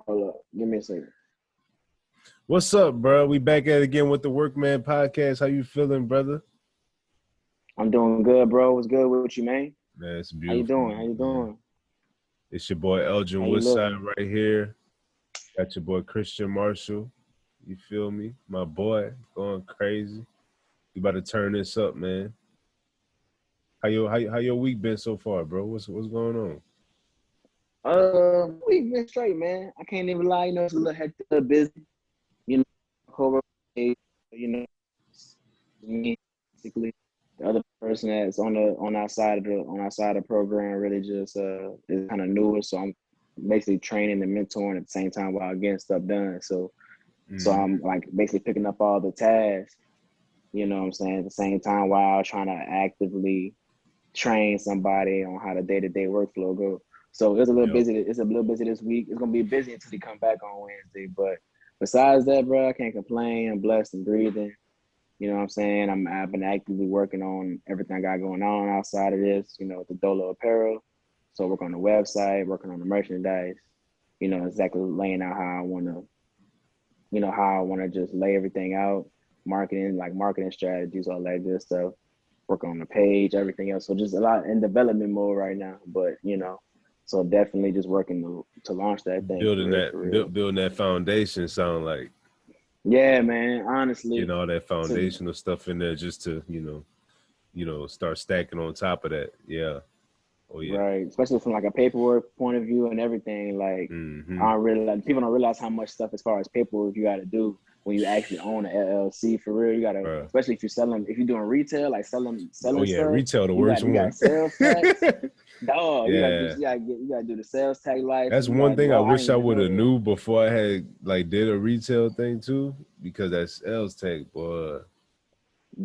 Hold up. Give me a second. What's up, bro? We back at it again with the Workman Podcast. How you feeling, brother? I'm doing good, bro. What's good with you, man? Man, it's How you beautiful. doing? How you doing? It's your boy Elgin How you Woodside living? right here. Got your boy Christian Marshall. You feel me? My boy going crazy. You about to turn this up, man. How your week been so far, bro? What's going on? We've been straight, man. I can't even lie. You know, it's a little hectic, a little busy. You know, co-worker, you know, me, basically. The other person that's on our side of the program really just is kind of newer. So I'm basically training and mentoring at the same time while getting stuff done. So I'm like basically picking up all the tasks. You know what I'm saying? At the same time while trying to actively train somebody on how the day-to-day workflow go. So it's a little busy. It's a little busy this week. It's gonna be busy until they come back on Wednesday. But besides that, bro, I can't complain. I'm blessed and breathing. You know what I'm saying? I've been actively working on everything I got going on outside of this. You know, the Dolo apparel. So work on the website, working on the merchandise. You know, exactly laying out how I wanna just lay everything out, marketing strategies, all that good stuff. Work on the page, everything else. So just a lot in development mode right now. But you know, so definitely just working to launch that thing. Building that foundation. Sound like. Yeah, man. Honestly, getting all that foundational stuff in there just to start stacking on top of that. Yeah. Oh yeah. Right. Especially from like a paperwork point of view and everything. Like people don't realize how much stuff as far as paperwork you got to do when you actually own an LLC for real. You gotta, especially if you're doing retail, like selling stuff. Retail the worst one. You got sales tax. Dog, yeah. you gotta do the sales tax license. That's one thing I wish I would have knew before I had did a retail thing too, because that sales tax, boy.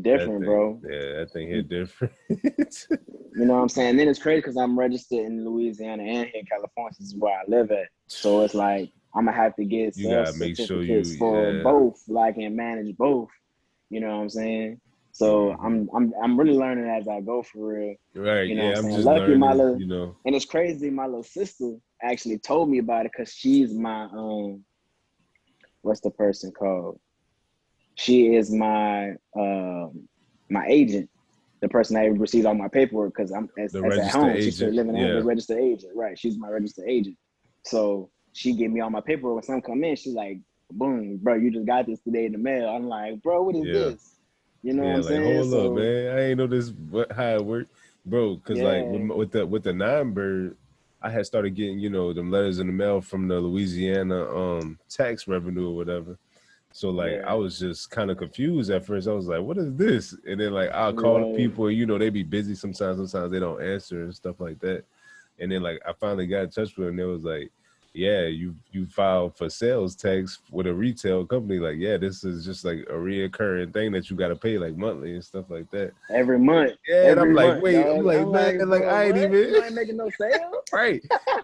Different, bro. Yeah, that thing hit different. You know what I'm saying? Then it's crazy because I'm registered in Louisiana and here in California. This is where I live at. So it's like I'm gonna have to get sales certificates for both, and manage both. You know what I'm saying? So I'm really learning as I go for real. Right. You know I'm just lucky learning, and it's crazy. My little sister actually told me about it because she's my what's the person called? She is my my agent, the person that receives all my paperwork because I'm as at home. Agent. She's still living as a registered agent, right? She's my registered agent. So she gave me all my paperwork. When some come in, she's like, "Boom, bro, you just got this today in the mail." I'm like, "Bro, what is this?" You know what I'm saying? Hold up, man. I ain't know this how it worked, bro. Because with the Nine Bird, I had started getting them letters in the mail from the Louisiana tax revenue or whatever. So I was just kind of confused at first. I was like, "What is this?" And then I'll call the people. They be busy sometimes. Sometimes they don't answer and stuff like that. And then I finally got in touch with them. And it was like, "Yeah, you filed for sales tax with a retail company. This is just a reoccurring thing that you got to pay monthly and stuff like that every month." Yeah, and I'm like, wait, dog. I'm like, man, bro, I ain't even. You ain't making no sales, right?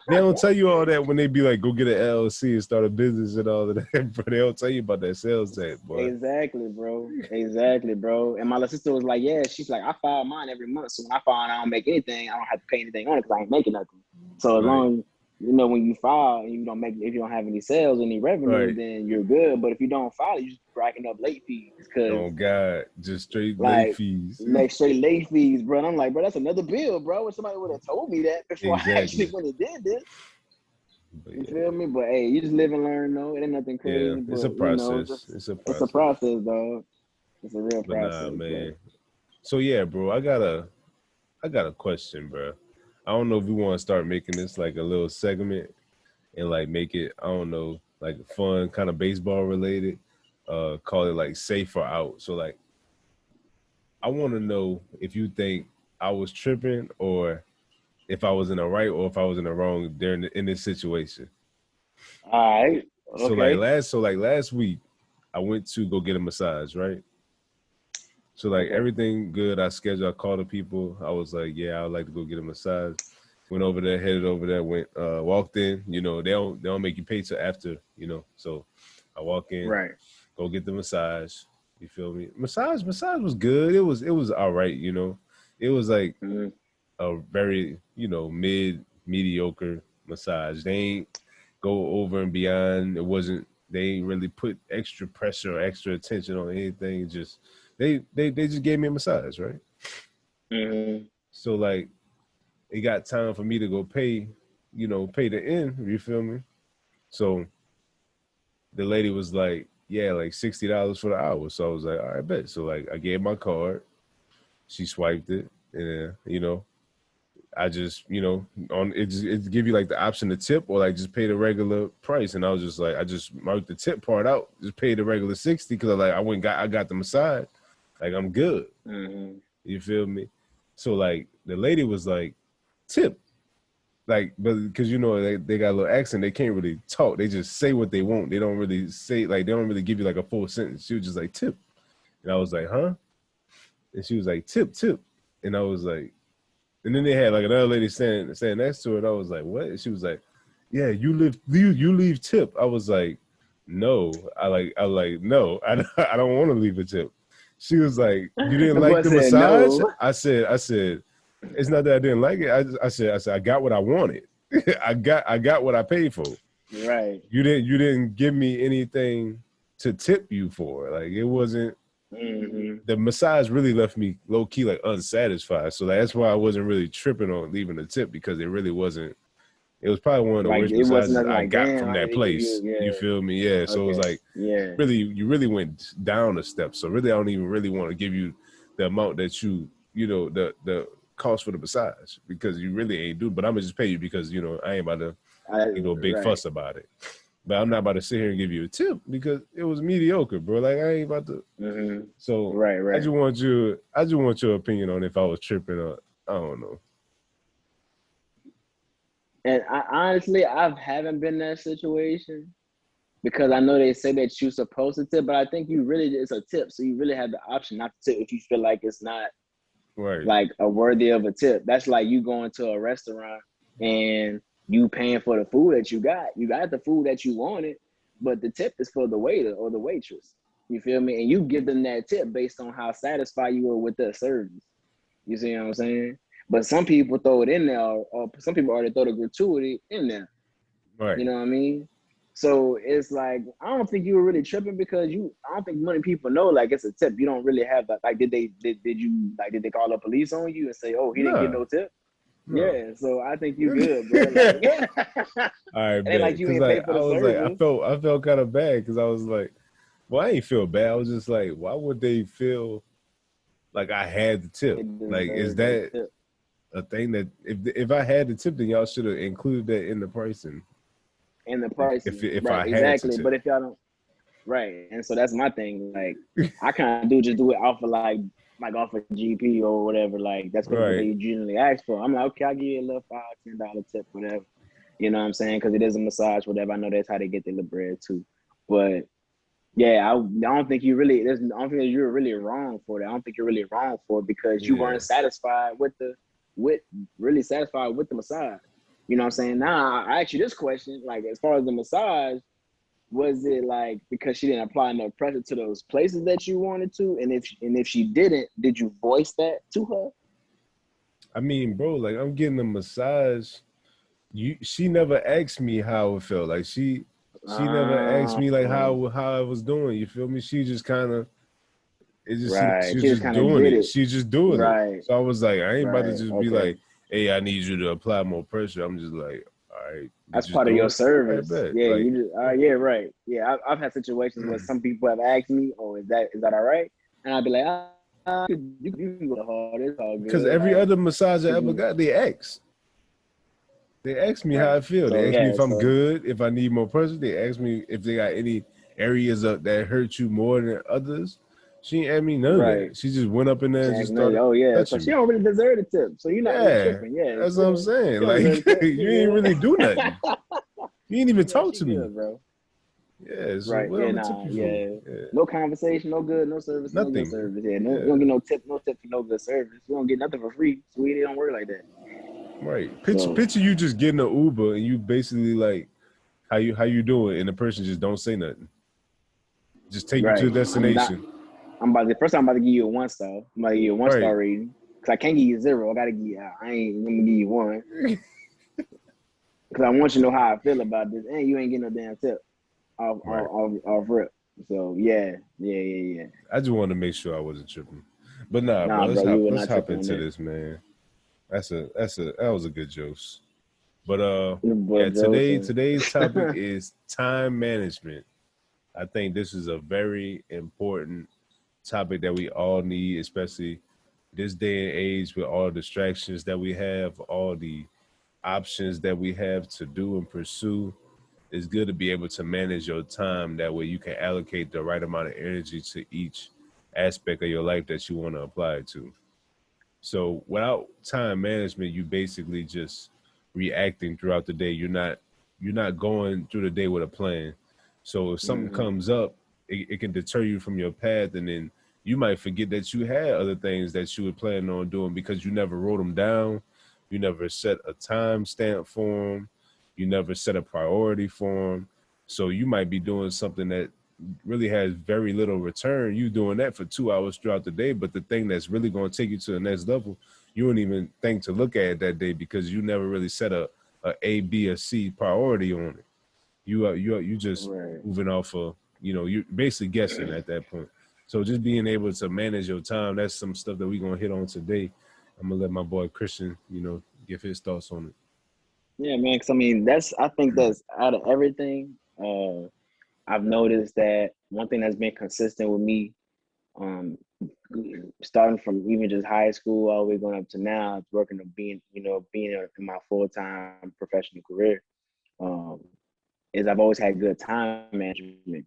They don't tell you all that when they be like, go get an LLC and start a business and all of that, but they don't tell you about that sales tax, boy. Exactly, bro. And my little sister was like, yeah, she's like, I file mine every month, so when I file and I don't make anything, I don't have to pay anything on it because I ain't making nothing. So as long when you file and you don't if you don't have any sales, any revenue, then you're good. But if you don't file, you're just racking up late fees. Oh God, just straight late fees. Straight late fees, bro. And I'm like, bro, that's another bill, bro. If somebody would have told me that before I actually went and did this. You feel me? But hey, you just live and learn, though. It ain't nothing crazy. Yeah, it's a process. It's a process, dog. It's a real process. Nah, man. So yeah, bro, I got a question, bro. I don't know if we want to start making this a little segment and make it, I don't know, fun, kind of baseball related. Call it safe or out. So I want to know if you think I was tripping or if I was in the right or if I was in the wrong in this situation. All right. Okay. So last week I went to go get a massage, right? So everything good. I called the people. I was like, yeah, I would like to go get a massage. Went over there, headed over there, walked in. They don't make you pay till after, So I walk in, go get the massage. You feel me? Massage was good. It was all right, It was a very, mediocre massage. They ain't go over and beyond. It wasn't, they ain't really put extra pressure or extra attention on anything. Just they just gave me a massage, right? Mm-hmm. So like it got time for me to go pay the end, you feel me? So the lady was like, yeah, like $60 for the hour. So I was like, all right, bet. So like I gave my card, she swiped it, and I just, on it give you like the option to tip or like just pay the regular price. And I was just like, I just marked the tip part out, just paid the regular 60 because I got the massage. Like I'm good. Mm-hmm. You feel me? So like the lady was like, tip. Like, but because they got a little accent, they can't really talk. They just say what they want. They don't really say, like, they don't really give you like a full sentence. She was just like, tip. And I was like, huh? And she was like, tip. And I was like, and then they had like another lady standing next to her. And I was like, what? And she was like, yeah, you leave tip. I was like, no. No, I don't want to leave a tip. She was like, you didn't like the massage? No. I said, it's not that I didn't like it. I said, I got what I wanted. I got what I paid for. Right. You didn't give me anything to tip you for. Like it wasn't. Mm-hmm. The massage really left me low key like unsatisfied. So that's why I wasn't really tripping on leaving a tip because it really wasn't. It was probably one of the worst massages I got from that place. You feel me? Yeah. So it was like, you really went down a step. So really, I don't even really want to give you the amount that the cost for the massage because you really ain't do. But I'm gonna just pay you because I ain't about to big fuss about it. But I'm not about to sit here and give you a tip because it was mediocre, bro. Like I ain't about to. Mm-hmm. So right. I just want your opinion on if I was tripping or I don't know. And I haven't been in that situation because I know they say that you're supposed to tip, but I think it's a tip, so you really have the option not to tip if you feel like it's not like a worthy of a tip. That's like you going to a restaurant and you paying for the food that you got. You got the food that you wanted, but the tip is for the waiter or the waitress. You feel me? And you give them that tip based on how satisfied you were with their service. You see what I'm saying? But some people throw it in there, or some people already throw the gratuity in there. Right. You know what I mean? So it's like, I don't think you were really tripping because I don't think many people know like it's a tip. You don't really have that. Like, did they call the police on you and say, oh, he didn't get no tip? No. Yeah, so I think you good, bro. Like, all right, man. Like you ain't paid for the service. Like, I felt kind of bad because I was like, well, I ain't feel bad. I was just like, why would they feel like I had the tip? Like, is that a thing that if I had the tip, then y'all should have included that in the pricing? In the pricing, if right, I had exactly. But if y'all don't, right, and so that's my thing. Like, I kind of do it off of like off of GP or whatever. Like that's what they generally ask for. I'm like, okay, I'll give you a little $5-10 tip, whatever. You know what I'm saying? Because it is a massage, whatever. I know that's how they get their little bread too. But yeah, I don't think you really. I don't think you're really wrong for that. I don't think you're really wrong for it because you weren't satisfied with the massage. You know what I'm saying? Now I ask you this question: like, as far as the massage, was it like because she didn't apply enough pressure to those places that you wanted to? And if she didn't, did you voice that to her? I mean, bro, like I'm getting a massage. She never asked me how it felt. Like she never asked me like how I was doing. You feel me? She just kind of she was just doing it. She just doing it. So I was like, I ain't about to just be like, hey, I need you to apply more pressure. I'm just like, all right. That's part of your service. Yeah, like, you just yeah, right. Yeah, I've had situations where some people have asked me, "Oh, is that all right?" And I'd be like, you can go hard. It's all good. Because every other massage I ever got, they asked. They asked me how I feel. They asked me if I'm good, if I need more pressure. They asked me if they got any areas that hurt you more than others. She ain't asked me none of that. She just went up in there and just started touching so she don't really deserve the tip. So you're not really tripping. Yeah, that's what I'm saying. Like, you ain't really do nothing. You ain't even talk to me. Good, bro. Yeah, so No conversation, no good, no service, nothing. No good service. Yeah, you don't get no tip for no good service. You don't get nothing for free. So it don't work like that. Right. Picture you just getting an Uber and you basically like, how you doing? And the person just don't say nothing. Just take you to the destination. I'm about to give you a 1-star. I'm about to give you a 1-star rating. Cause I can't give you 0. I gotta give you. I ain't gonna give you 1. Because I want you to know how I feel about this, and you ain't getting no damn tip Right. off rip. So yeah. I just wanted to make sure I wasn't tripping. But nah, bro, Nah, bro, you would let's not hop trip on into that. this, man. That was a good joke. But Boy, yeah, Joseph. today's topic is time management. I think this is a very important topic that we all need, especially this day and age with all the distractions that we have, all the options that we have to do and pursue. It's good to be able to manage your time. That way you can allocate the right amount of energy to each aspect of your life that you want to apply it to. So without time management, you basically just reacting throughout the day. You're not going through the day with a plan. So if something Mm-hmm. comes up, it can deter you from your path, and then you might forget that you had other things that you were planning on doing because you never wrote them down. You never set a time stamp for them. You never set a priority for them. So you might be doing something that really has very little return. You doing that for 2 hours throughout the day, but the thing that's really going to take you to the next level, you don't even think to look at it that day because you never really set a B, or C priority on it. You just Right. moving off of, you're basically guessing at that point. So just being able to manage your time, that's some stuff that we're going to hit on today. I'm going to let my boy Christian, give his thoughts on it. Yeah, man. Because I mean, I think that's out of everything. I've noticed that one thing that's been consistent with me, um, starting from even just high school all the way going up to now, working to being in my full time professional career, um, is I've always had good time management,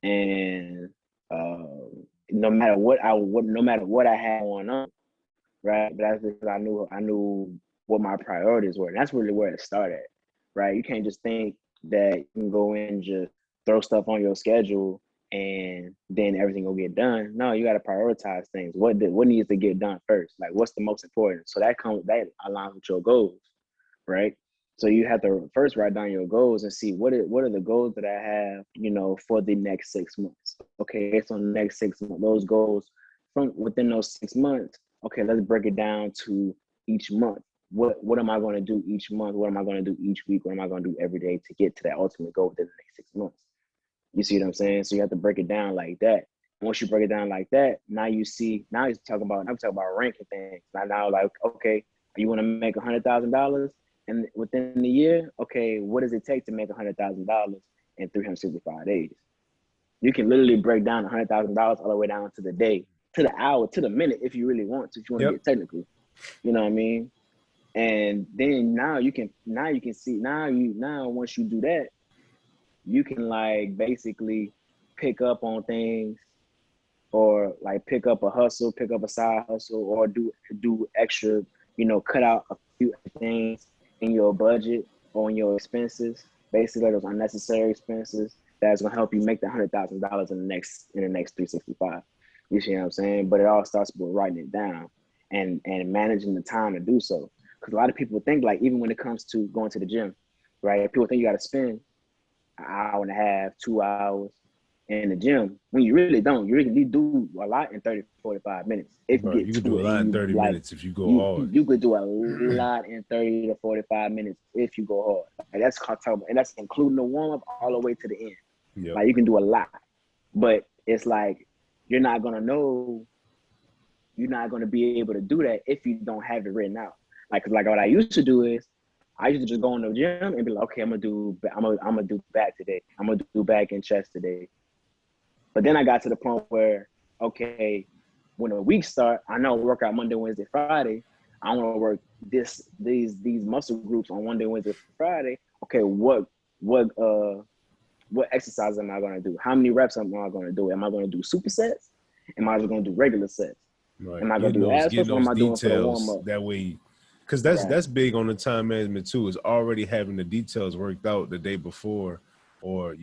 and no matter what I had going on, right? But that's because I knew what my priorities were, and that's really where it started, right? You can't just think that you can go in and just throw stuff on your schedule and then everything will get done. No, you got to prioritize things. What needs to get done first? Like what's the most important? So that aligns with your goals, right? So you have to first write down your goals and see what are the goals that I have, for the next 6 months. Okay, based on the next 6 months, those goals from within those 6 months. Okay, let's break it down to each month. What am I going to do each month? What am I going to do each week? What am I going to do every day to get to that ultimate goal within the next 6 months? You see what I'm saying? So you have to break it down like that. Once you break it down like that, now you're talking about ranking things. Now like, okay, you want to make $100,000 and within the year, okay, what does it take to make $100,000 in 365 days? You can literally break down $100,000 all the way down to the day, to the hour, to the minute, if you really want to, if you want to Yep. get technical. You know what I mean? And then now you can see now once you do that, you can like basically pick up on things or like pick up a hustle, pick up a side hustle, or do extra, cut out a few things in your budget or in your expenses, basically those unnecessary expenses that's gonna help you make the $100,000 in the next 365. You see what I'm saying? But it all starts with writing it down and managing the time to do so. Because a lot of people think like even when it comes to going to the gym, right? People think you got to spend an hour and a half, 2 hours in the gym when you really don't. You really do a lot in 30, 45 minutes if you Bro, get you could to do a it lot and in you 30 like minutes if you go you hard. you could do a lot in 30 to 45 minutes if you go hard. Like that's talking, and that's including the warm up all the way to the end. Yep. Like you can do a lot, but it's like you're not gonna know. You're not gonna be able to do that if you don't have it written out. Like what I used to do is I used to just go in the gym and be like, okay, I'm gonna do back today. I'm gonna do back and chest today. But then I got to the point where, okay, when the week start, I know I work out Monday, Wednesday, Friday. I want to work these muscle groups on Monday, Wednesday, Friday. Okay, what exercise am I gonna do? How many reps am I gonna do? Am I gonna do supersets? Am I just gonna do regular sets? Right. Am I gonna do abs Getting first? What am those I doing for the warm details up? that way. Because Right. that's big on the time management too, is already having the details worked out the day before or,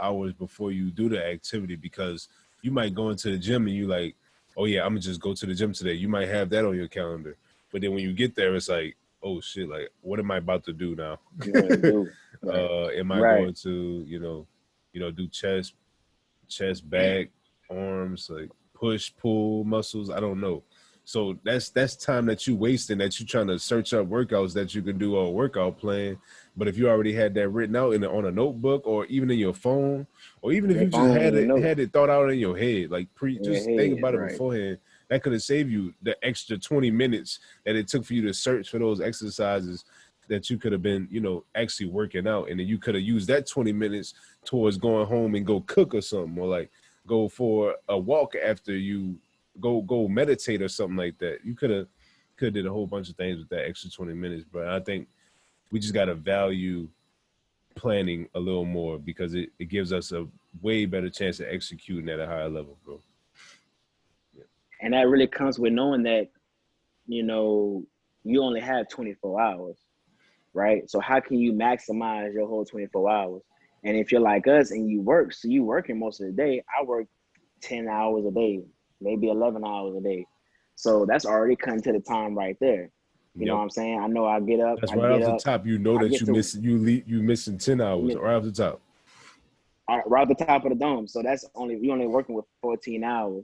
hours before you do the activity, because you might go into the gym and you like, oh yeah, I'm gonna just go to the gym today. You might have that on your calendar. But then when you get there, it's like, oh shit, like what am I about to do now? You know what to do. Right. Am I Right. going to, do chest, back, arms, like push, pull muscles? I don't know. So that's time that you wasting, that you trying to search up workouts that you can do or a workout plan. But if you already had that written out on a notebook or even in your phone, or even if Your you just phone, you know, had it thought out in your head, like in your just think head, about it right? beforehand, that could have saved you the extra 20 minutes that it took for you to search for those exercises that you could have been, actually working out. And then you could have used that 20 minutes towards going home and go cook or something, or like go for a walk after you go meditate or something like that. You could have did a whole bunch of things with that extra 20 minutes, but I think we just got to value planning a little more, because it gives us a way better chance of executing at a higher level, bro. Yeah. And that really comes with knowing that, you only have 24 hours, right? So how can you maximize your whole 24 hours? And if you're like us and you work, so you working most of the day, I work 10 hours a day, maybe 11 hours a day. So that's already cutting to the time right there. You know what I'm saying? I know I get up, That's right off the top. You know I that get to you missing 10 hours right off the top. Right off the top of the dome. So that's we only working with 14 hours.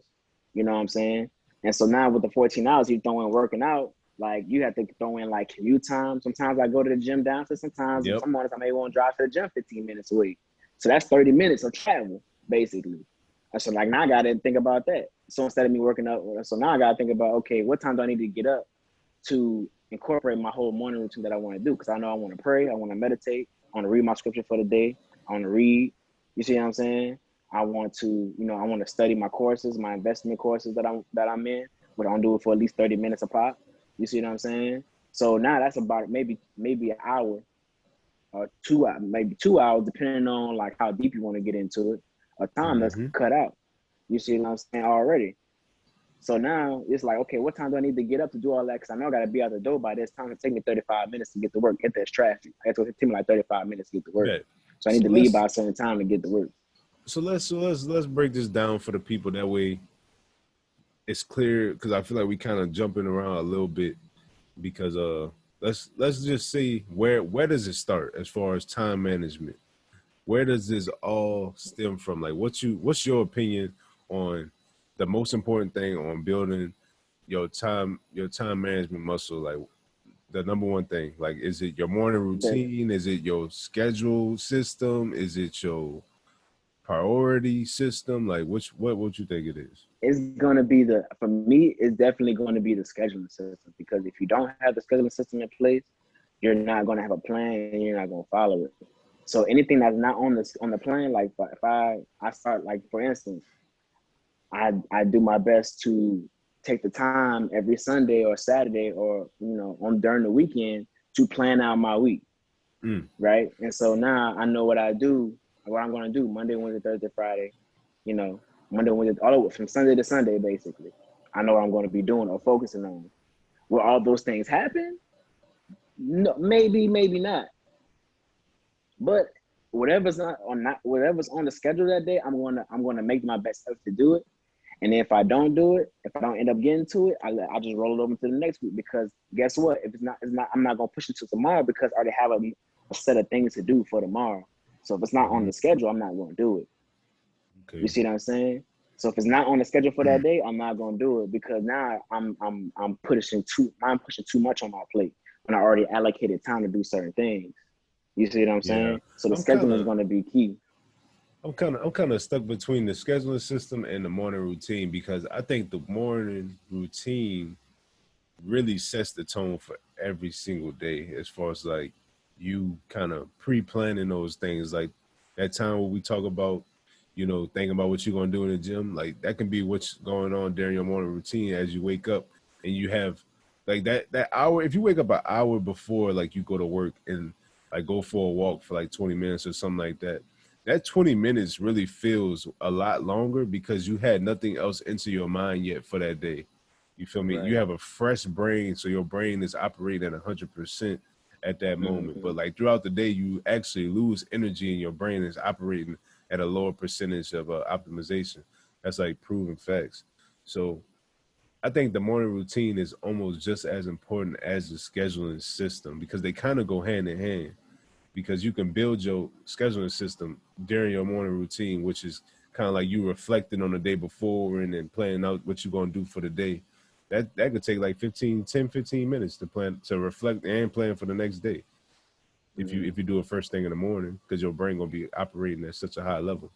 You know what I'm saying? And so now with the 14 hours, you throw in working out, like you have to throw in like commute time. Sometimes I go to the gym down, so sometimes some mornings I may want to drive to the gym 15 minutes a week. So that's 30 minutes of travel, basically. And so like now I gotta think about that. So instead of me working out, so now I gotta think about, okay, what time do I need to get up to incorporate my whole morning routine that I want to do? Because I know I want to pray, I want to meditate, I want to read my scripture for the day, I want to read. You see what I'm saying? I want to, I want to study my courses, my investment courses that I'm in, but I'm doing for at least 30 minutes a pop. You see what I'm saying? So now that's about maybe an hour or maybe 2 hours, depending on like how deep you want to get into it. A time that's cut out. You see what I'm saying already? So now it's like, okay, what time do I need to get up to do all that? Because I know I got to be out the door by this time. It take me 35 minutes to get to work. If there's traffic, it's going to take me like 35 minutes to get to work. Yeah. So I need to leave by a certain time to get to work. So let's break this down for the people. That way it's clear, because I feel like we kind of jumping around a little bit, because let's just see where does it start as far as time management? Where does this all stem from? Like what's your opinion on the most important thing on building your time management muscle? Like the number one thing, like, is it your morning routine? Is it your schedule system? Is it your priority system? Like what would you think it is? It's going to be for me, it's definitely going to be the scheduling system, because if you don't have the scheduling system in place, you're not going to have a plan and you're not going to follow it. So anything that's not on the plan, like if I start, like for instance, I do my best to take the time every Sunday or Saturday or during the weekend to plan out my week, right? And so now I know what I'm going to do Monday, Wednesday, Thursday, Friday, Monday, Wednesday, all the way from Sunday to Sunday, basically. I know what I'm going to be doing or focusing on. Will all those things happen? No, maybe not. But whatever's on the schedule that day, I'm gonna make my best effort to do it. And if I don't do it, if I don't end up getting to it, I'll just roll it over to the next week. Because guess what? If it's not, I'm not gonna push it to tomorrow, because I already have a set of things to do for tomorrow. So if it's not on the schedule, I'm not gonna do it. Okay. You see what I'm saying? So if it's not on the schedule for that day, I'm not gonna do it, because now I'm pushing too much on my plate when I already allocated time to do certain things. You see what I'm saying? So the scheduling is going to be key. I'm kind of stuck between the scheduling system and the morning routine, because I think the morning routine really sets the tone for every single day, as far as like you kind of pre-planning those things, like that time where we talk about, thinking about what you're going to do in the gym. Like that can be what's going on during your morning routine as you wake up, and you have like that hour. If you wake up an hour before, like you go to work and like go for a walk for like 20 minutes or something like that, that 20 minutes really feels a lot longer, because you had nothing else into your mind yet for that day. You feel me? Right. You have a fresh brain, so your brain is operating at 100% at that moment. But like throughout the day, you actually lose energy, and your brain is operating at a lower percentage of optimization. That's like proven facts. So I think the morning routine is almost just as important as the scheduling system, because they kind of go hand in hand. Because you can build your scheduling system during your morning routine, which is kind of like you reflecting on the day before and then planning out what you're going to do for the day. that could take like 15 minutes to plan, to reflect and plan for the next day. If you do it first thing in the morning, because your brain gonna be operating at such a high level.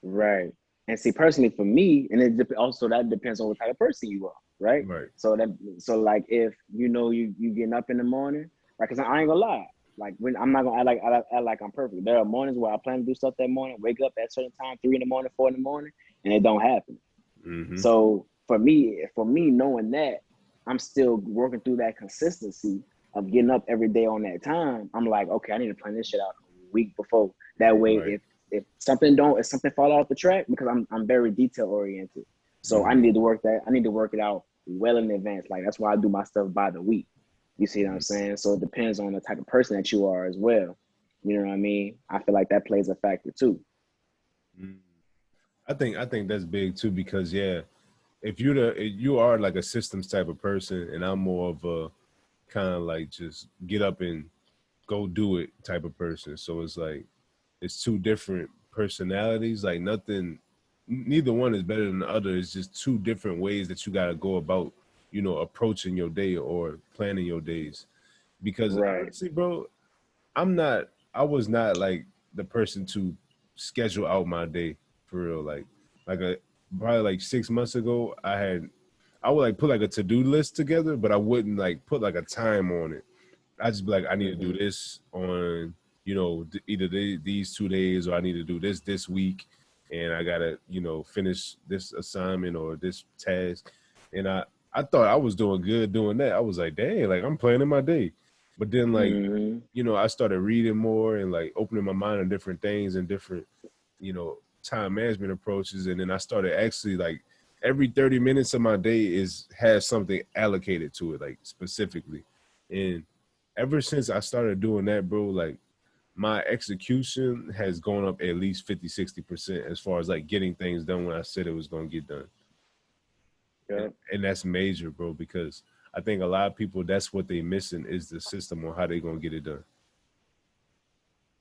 Right. And see, personally for me, and also that depends on what type of person you are, right? Right. So like if you getting up in the morning, right? Because I ain't gonna lie, like when I'm not gonna act like I'm perfect. There are mornings where I plan to do stuff that morning, wake up at a certain time, 3 in the morning, 4 in the morning, and it don't happen. Mm-hmm. So for me, knowing that, I'm still working through that consistency of getting up every day on that time. I'm like, okay, I need to plan this shit out a week before. That way, Right. if something fall off the track, because I'm very detail oriented. So I need to work it out well in advance. Like that's why I do my stuff by the week. You see what I'm saying? So it depends on the type of person that you are as well. You know what I mean? I feel like that plays a factor too. I think that's big too, because if you are like a systems type of person, and I'm more of a kind of like just get up and go do it type of person. So it's like it's two different personalities. Like neither one is better than the other. It's just two different ways that you got to go about, approaching your day or planning your days. Because honestly, bro, I was not like the person to schedule out my day for real. Probably like 6 months ago, I would like put like a to-do list together, but I wouldn't like put like a time on it. I just be like, I need to do this on, either these 2 days, or I need to do this week, and I gotta, finish this assignment or this task. And I thought I was doing good doing that. I was like, dang, like I'm planning my day. But then like, I started reading more and like opening my mind on different things and different, time management approaches. And then I started actually like every 30 minutes of my day has something allocated to it, like specifically. And ever since I started doing that, bro, like my execution has gone up at least 50-60% as far as like getting things done when I said it was going to get done. Yeah. And that's major, bro, because I think a lot of people, that's what they missing is the system on how they going to get it done.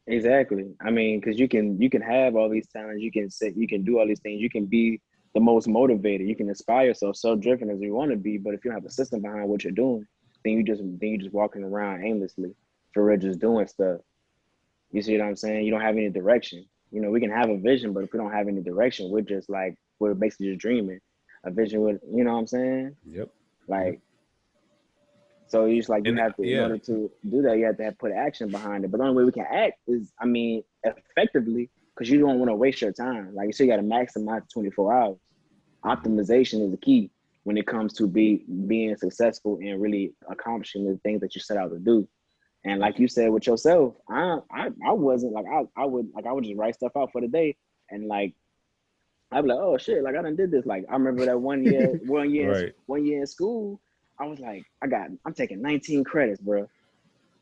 Exactly. I mean, because you can have all these talents, you can do all these things, you can be the most motivated, you can inspire yourself, so driven as you want to be, but if you don't have a system behind what you're doing, then you just walking around aimlessly, for real, just doing stuff. You see what I'm saying? You don't have any direction. We can have a vision, but if we don't have any direction, we're basically just dreaming. A vision with, you know what I'm saying? Yep. Like, so you just like, you have to, in order to do that, you have to put action behind it. But the only way we can act is, effectively, because you don't want to waste your time. Like you said, you got to maximize 24 hours. Optimization is the key when it comes to being successful and really accomplishing the things that you set out to do. And like you said with yourself, I wasn't like, I would just write stuff out for the day, and like I'd be like, oh shit, like I done did this. Like I remember that one year in school, I was like, I'm taking 19 credits, bro,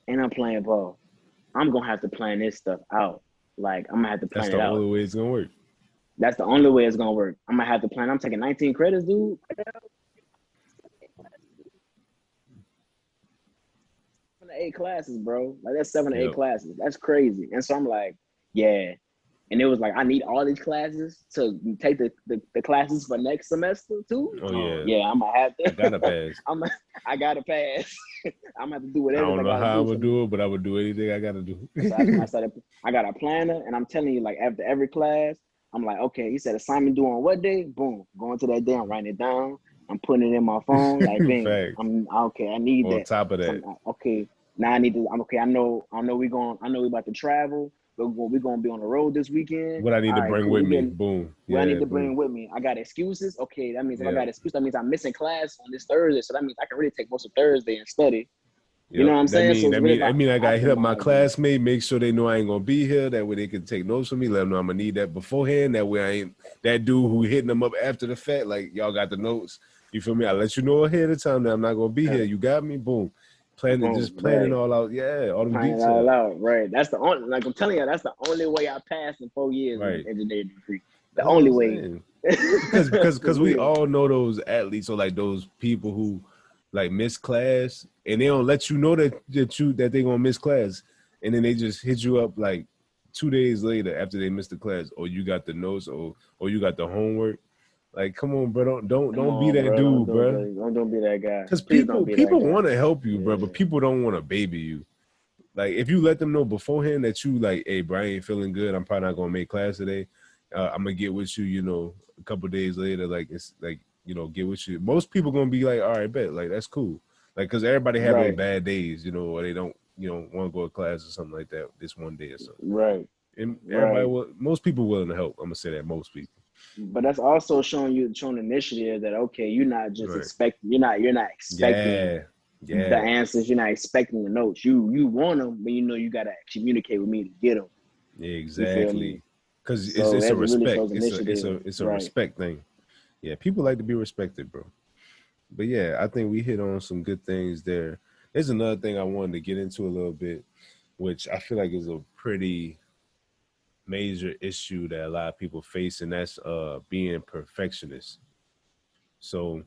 and I'm playing ball. I'm gonna have to plan this stuff out. Like I'm gonna have to plan it out. That's the only way it's gonna work. That's the only way it's gonna work. I'm gonna have to plan. I'm taking 19 credits, dude. 7 to 8 classes, bro. Like that's 7 to 8 classes. That's crazy. And so I'm like, yeah. And it was like, I need all these classes to take the classes for next semester too. Oh yeah. Yeah, I'm gonna have to. I gotta pass. I gotta pass. I'm gonna have to do whatever. I don't know how I would do it, but I would do anything I gotta do. So I got a planner, and I'm telling you, like after every class, I'm like, okay, he said assignment due on what day? Boom, going to that day, I'm writing it down. I'm putting it in my phone. Like, bang, I'm okay. I need that. On top of that, okay. Now I need to. I'm okay. I know we about to travel. We're gonna be on the road this weekend. What I need to bring with me? Boom. What I need to bring with me? I got excuses. Okay, that means if I got excuses, that means I'm missing class on this Thursday. So that means I can really take most of Thursday and study. You know what I'm saying? I gotta hit up my classmate, make sure they know I ain't gonna be here. That way they can take notes from me. Let them know I'm gonna need that beforehand. That way I ain't that dude who hitting them up after the fact. Like y'all got the notes. You feel me? I let you know ahead of time that I'm not gonna be here. You got me? Boom. Planning all out. Yeah, all the details. All out, right. That's the only, like I'm telling you, that's the only way I passed in 4 years in engineering degree. The only way. Because we all know those athletes or like those people who like miss class and they don't let you know that they gonna miss class, and then they just hit you up like 2 days later after they missed the class, or you got the notes or you got the homework. Like, come on, bro. Come Don't be on, that bro. dude, bro. Don't be that guy. Because Please don't be that people guy. want to help you, bro, Yeah. but people don't want to baby you. Like, if you let them know beforehand that you like, hey, bro, I ain't feeling good. I'm probably not gonna make class today. I'm gonna get with you, you know, a couple days later. Like, it's like, you know, get with you. Most people gonna be like, all right, bet, like that's cool. Like, cause everybody having bad days, you know, or they don't, you know, want to go to class or something like that this one day or something. Right. And everybody will, most people willing to help. I'm gonna say that most people. But that's also showing initiative that okay, you're not just expecting. You're not expecting the answers. You're not expecting the notes. You want them, but you know you gotta communicate with me to get them. Yeah, exactly. Because So it's a really respect. shows initiative. It's a respect thing. Yeah, people like to be respected, bro. But yeah, I think we hit on some good things there. There's another thing I wanted to get into a little bit, which I feel like is a pretty major issue that a lot of people face, and that's being perfectionists. So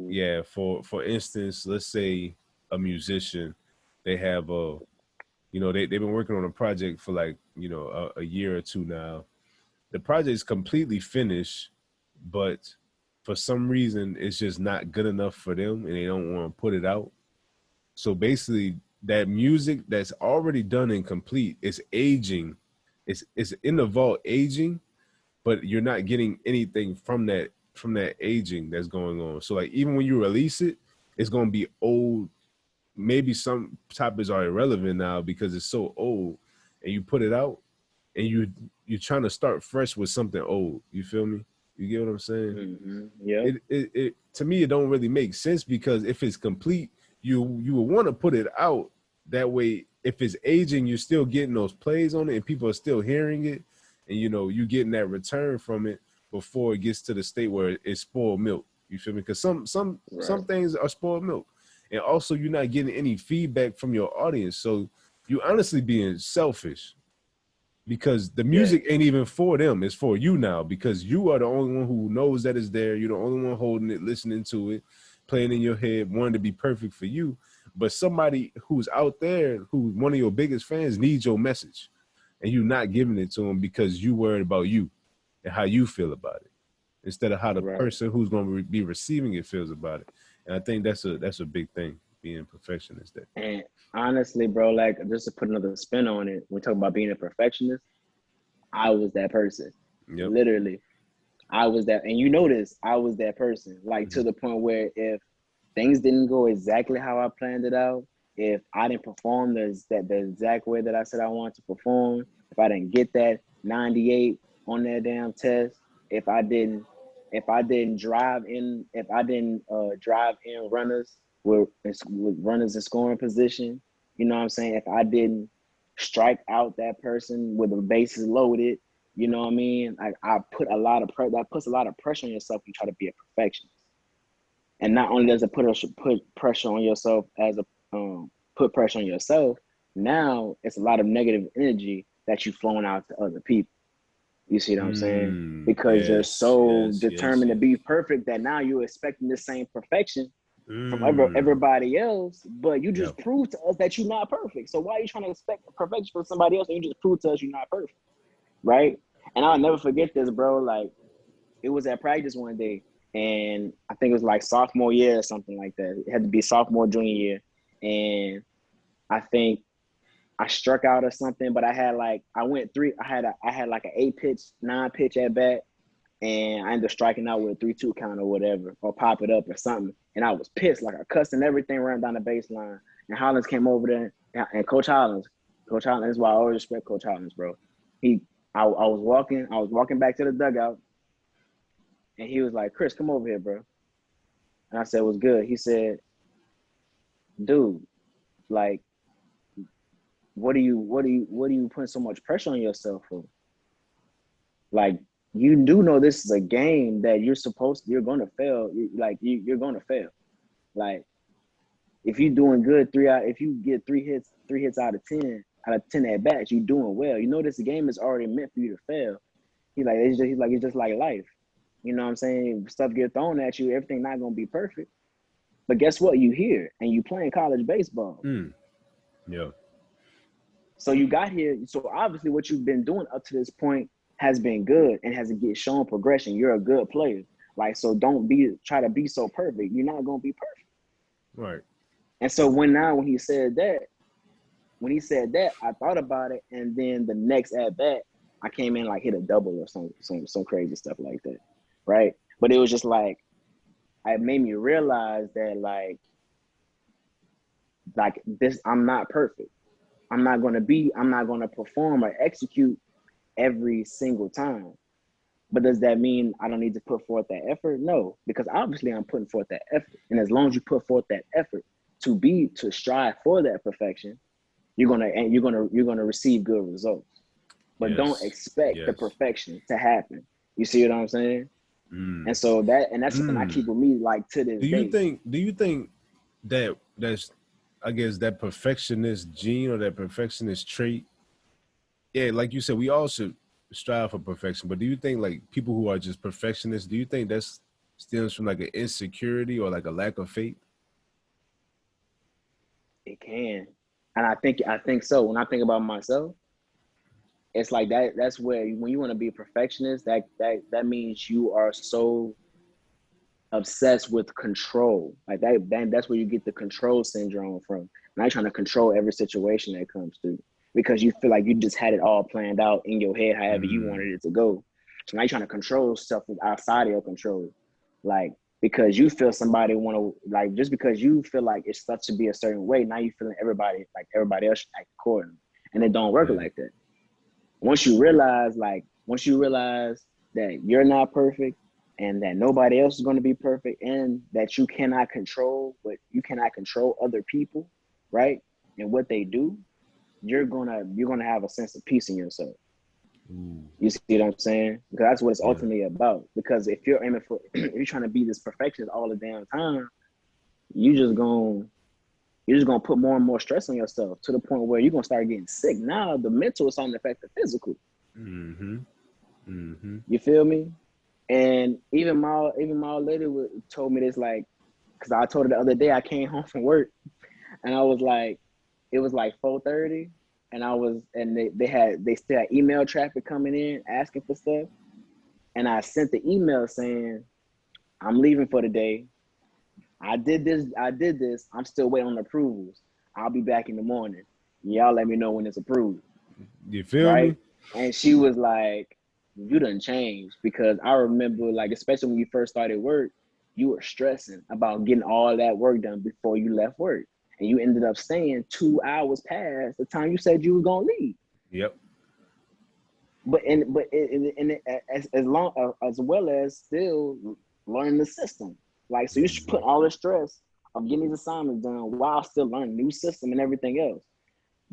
yeah, for instance, let's say a musician, they have you know, they've been working on a project for like, you know, a year or two now. The project's completely finished, but for some reason it's just not good enough for them and they don't want to put it out. So basically that music that's already done and complete is aging. It's in the vault aging, but you're not getting anything from that aging that's going on. So like even when you release it, it's going to be old. Maybe some topics are irrelevant now because it's so old, and you put it out and you're trying to start fresh with something old. You feel me? You get what I'm saying? Mm-hmm. Yeah. It to me, it don't really make sense because if it's complete, you will want to put it out. That way, if it's aging, you're still getting those plays on it and people are still hearing it. And, you know, you getting that return from it before it gets to the state where it's spoiled milk. You feel me? Because some things are spoiled milk. And also, you're not getting any feedback from your audience. So you honestly being selfish because the music ain't even for them. It's for you now because you are the only one who knows that it's there. You're the only one holding it, listening to it, playing in your head, wanting to be perfect for you. But somebody who's out there, who's one of your biggest fans, needs your message. And you're not giving it to them because you worried about you and how you feel about it instead of how the person who's going to be receiving it feels about it. And I think that's a big thing, being perfectionist. And honestly, bro, like just to put another spin on it, when we talk about being a perfectionist, I was that person. Yep. Literally, I was that. And you notice I was that person, like to the point where if things didn't go exactly how I planned it out, if I didn't perform the exact way that I said I wanted to perform, if I didn't get that 98 on that damn test, if I didn't drive in runners with runners in scoring position, you know what I'm saying? If I didn't strike out that person with the bases loaded, you know what I mean? I put a lot of that puts a lot of pressure on yourself. You try to be a perfectionist, and not only does it put pressure on yourself put pressure on yourself, now it's a lot of negative energy that you flowing out to other people. You see what I'm saying? Because you're so determined to be perfect that now you're expecting the same perfection from everybody else, but you just proved to us that you're not perfect. So why are you trying to expect perfection from somebody else and you just proved to us you're not perfect, right? And I'll never forget this, bro. Like, it was at practice one day, and I think it was like sophomore year or something like that. It had to be sophomore, junior year. And I think I struck out or something, but I had like I had like an 8-pitch, 9-pitch at bat, and I ended up striking out with a 3-2 count or whatever, or pop it up or something. And I was pissed, like I cussed and everything, ran down the baseline. And Hollins came over there, and Coach Hollins is why I always respect Coach Hollins, bro. I was walking back to the dugout, and he was like, "Chris, come over here, bro." And I said, "What's good?" He said, "Dude, like, what are you putting so much pressure on yourself for? Like, you do know this is a game that you're going to fail. You're going to fail. Like, if you're doing good, if you get three hits out of 10 at bats, you're doing well. You know this game is already meant for you to fail." It's just like life. You know what I'm saying? Stuff get thrown at you, everything not gonna be perfect. But guess what? You here and you playing college baseball. Yeah. So you got here. So obviously what you've been doing up to this point has been good and has shown progression. You're a good player. Like, so don't try to be so perfect. You're not gonna be perfect. Right. And so when he said that, I thought about it, and then the next at bat, I came in like hit a double or some crazy stuff like that, right? But it was just like, it made me realize that like this, I'm not perfect. I'm not gonna perform or execute every single time. But does that mean I don't need to put forth that effort? No, because obviously I'm putting forth that effort. And as long as you put forth that effort to strive for that perfection, you're gonna receive good results. But don't expect the perfection to happen. You see what I'm saying? And so that's something I keep with me like to this day. Do you think that's, I guess, that perfectionist gene or that perfectionist trait? Yeah, like you said, we all should strive for perfection. But do you think like people who are just perfectionists, do you think that's stems from like an insecurity or like a lack of faith? It can. And I think so. When I think about myself, it's like that's where when you want to be a perfectionist, that means you are so obsessed with control. Like that's where you get the control syndrome from. Now you're trying to control every situation that comes through because you feel like you just had it all planned out in your head however you wanted it to go. So now you're trying to control stuff outside of your control. Like, because you feel somebody want to, like, just because you feel like it's stuff to be a certain way, now you feeling everybody else should act accordingly. And it don't work like that. Once you realize that you're not perfect and that nobody else is going to be perfect and that you cannot control other people, right? And what they do, you're gonna have a sense of peace in yourself. You see what I'm saying? Because that's what it's ultimately about. Because if you're aiming for, if you're trying to be this perfectionist all the damn time, you're just gonna put more and more stress on yourself to the point where you're gonna start getting sick. Now the mental is starting to affect the physical. You feel me? And even my old lady told me this, like, because I told her the other day I came home from work and I was like, it was like 4:30. And they still had email traffic coming in asking for stuff. And I sent the email saying, I'm leaving for the day. I did this. I'm still waiting on approvals. I'll be back in the morning. Y'all let me know when it's approved. You feel me? And she was like, you done changed, because I remember, like, especially when you first started work, you were stressing about getting all that work done before you left work. And you ended up staying 2 hours past the time you said you were gonna leave. Yep. As well as still learning the system. Like, so you should put all the stress of getting these assignments done while still learning new system and everything else.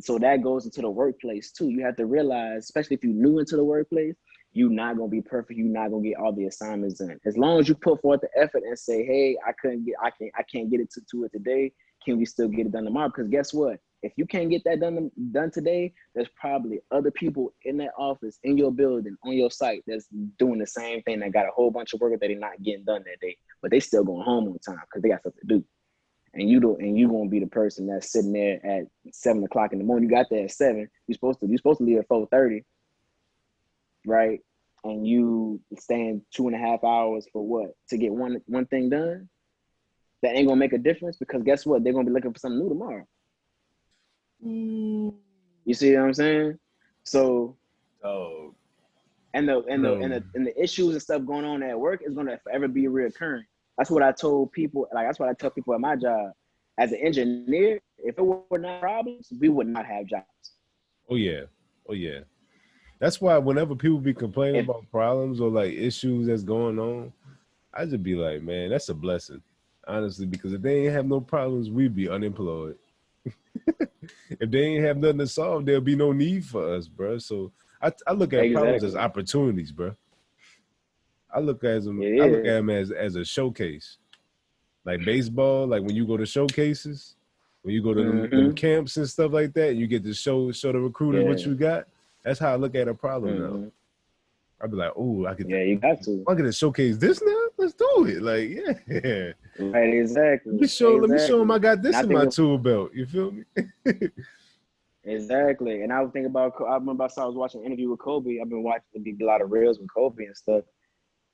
So that goes into the workplace too. You have to realize, especially if you're new into the workplace, you're not gonna be perfect. You're not gonna get all the assignments done. As long as you put forth the effort and say, "Hey, I can't get it to it today. Can we still get it done tomorrow?" Because guess what? If you can't get that done today, there's probably other people in that office, in your building, on your site that's doing the same thing, that got a whole bunch of work that they're not getting done that day, but they still going home on time because they got stuff to do. And you gonna be the person that's sitting there at 7 o'clock in the morning. You got there at 7. You're supposed to leave at 4:30, right? And you staying 2.5 hours for what? To get one thing done? That ain't gonna make a difference, because guess what? They're gonna be looking for something new tomorrow. You see what I'm saying? So, and the issues and stuff going on at work is gonna forever be reoccurring. That's what I told people. Like, that's what I tell people at my job. As an engineer, if it were not problems, we would not have jobs. Oh yeah. That's why whenever people be complaining about problems or like issues that's going on, I just be like, man, that's a blessing, honestly, because if they ain't have no problems, we'd be unemployed. If they ain't have nothing to solve, there'll be no need for us, bro. So I look at problems as opportunities, bro. I look at them as a showcase. Like baseball, like when you go to showcases, when you go to them camps and stuff like that, you get to show the recruiters what you got. That's how I look at a problem now. I'd be like, oh, I get you got to. I get to showcase this now. Let's do it. Like, yeah. Right, exactly. Let me show them I got this in my tool belt. You feel me? Exactly. And I would think about, I remember I was watching an interview with Kobe. I've been watching a lot of reels with Kobe and stuff.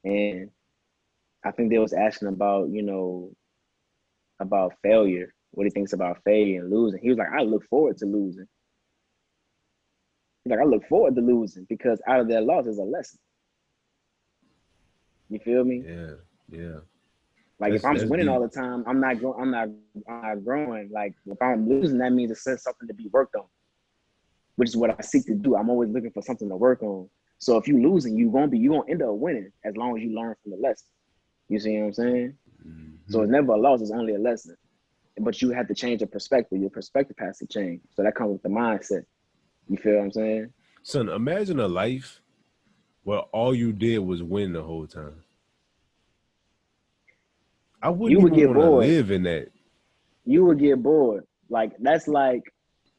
And I think they was asking about, about failure, what he thinks about failure and losing. He was like, I look forward to losing. He's like, I look forward to losing because out of that loss is a lesson. You feel me? Yeah. Like if I'm winning deep. all the time, I'm not growing. Like if I'm losing, that means it's something to be worked on, which is what I seek to do. I'm always looking for something to work on. So if you losing, you're gonna end up winning as long as you learn from the lesson. You see what I'm saying? Mm-hmm. So it's never a loss, it's only a lesson. But you have to change your perspective. Your perspective has to change. So that comes with the mindset. You feel what I'm saying? Son, imagine a life where all you did was win the whole time. I wouldn't even want to live in that. You would get bored. Like that's like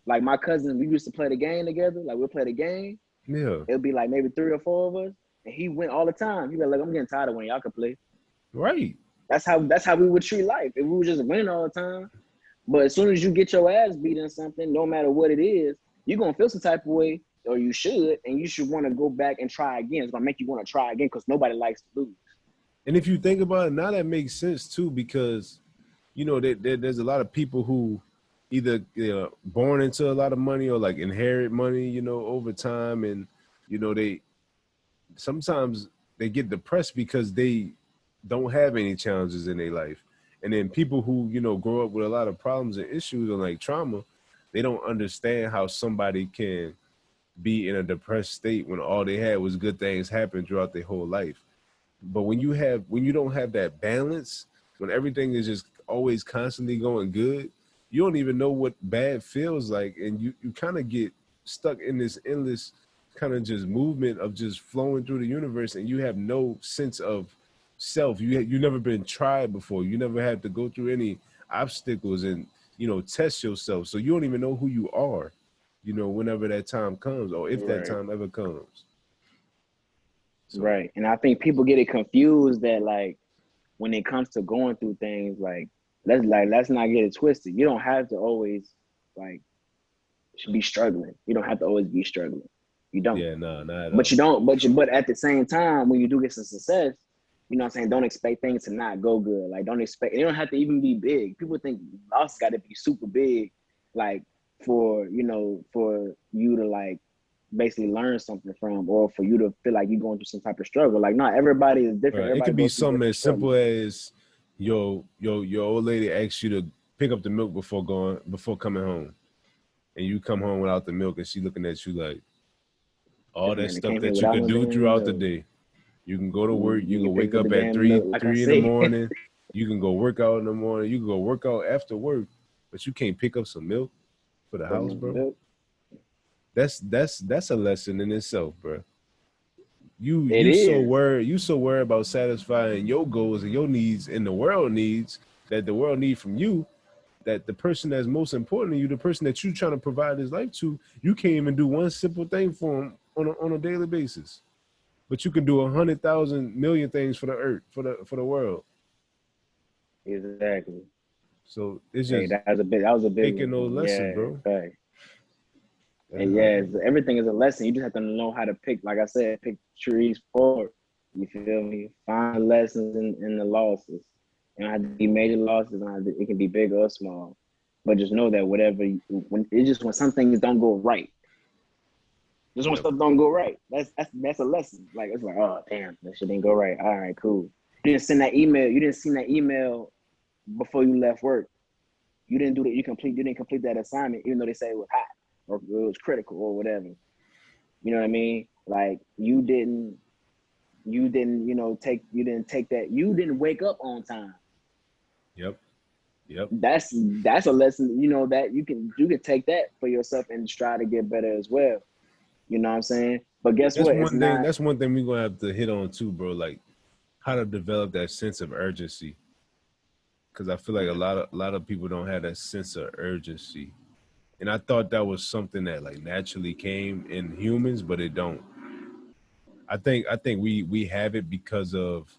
my cousin, we used to play the game together. Like we'll play the game. Yeah. It'll be like maybe 3 or 4 of us. And he went all the time. He'd be like, I'm getting tired of when y'all can play. Right. That's how we would treat life. If we were just winning all the time. But as soon as you get your ass beat in something, no matter what it is, you're gonna feel some type of way, or you should, and you should want to go back and try again. It's gonna make you want to try again because nobody likes to lose. And if you think about it, now that makes sense too, because there's a lot of people who either born into a lot of money or like inherit money, over time, and they sometimes they get depressed because they don't have any challenges in their life. And then people who, grow up with a lot of problems and issues and like trauma, they don't understand how somebody can be in a depressed state when all they had was good things happen throughout their whole life. But when you don't have that balance, when everything is just always constantly going good, you don't even know what bad feels like. And you kind of get stuck in this endless kind of just movement of just flowing through the universe, and you have no sense of self. You never been tried before. You never had to go through any obstacles and test yourself. So you don't even know who you are, whenever that time comes, or if that time ever comes. So. Right. And I think people get it confused that like when it comes to going through things, like let's not get it twisted. You don't have to always like be struggling. You don't have to always be struggling. You don't. Yeah, no, not at but all. You don't. But at the same time, when you do get some success, you know what I'm saying, don't expect things to not go good. Like don't expect. It don't have to even be big. People think loss got to be super big, like for you to like basically learn something from, or for you to feel like you're going through some type of struggle. Like not everybody is different. It could be something as simple as your old lady asks you to pick up the milk before coming home, and you come home without the milk, and she looking at you like all that stuff that you could do throughout the day. You can go to work. You can wake up at 3 in the morning. You can go work out in the morning. You can go work out after work, but you can't pick up some milk for the house, bro. That's a lesson in itself, bro. You so worried about satisfying your goals and your needs and the world needs that the world need from you, that the person that's most important to you, the person that you trying to provide his life to, you can't even do one simple thing for him on a daily basis. But you can do 100,000 million things for the earth, for the world. Exactly. So it's just that was a big taking those lessons, bro. Right. And everything is a lesson. You just have to know how to pick, like I said, pick trees forward. You feel me? Find lessons in the losses. You don't have to be major losses. It can be big or small. But just know that when some things don't go right, just when stuff don't go right, that's a lesson. Like it's like, oh damn, that shit didn't go right. All right, cool. You didn't send that email. You didn't send that email before you left work. You didn't do that. You didn't complete that assignment, even though they say it was hot or it was critical or whatever. You know what I mean? Like you didn't take that. You didn't wake up on time. Yep. That's a lesson. That you can take that for yourself and try to get better as well. You know what I'm saying? But guess what? That's one thing we're gonna have to hit on too, bro. Like how to develop that sense of urgency. Because I feel like a lot of people don't have that sense of urgency, and I thought that was something that like naturally came in humans, but it don't. I think we have it because of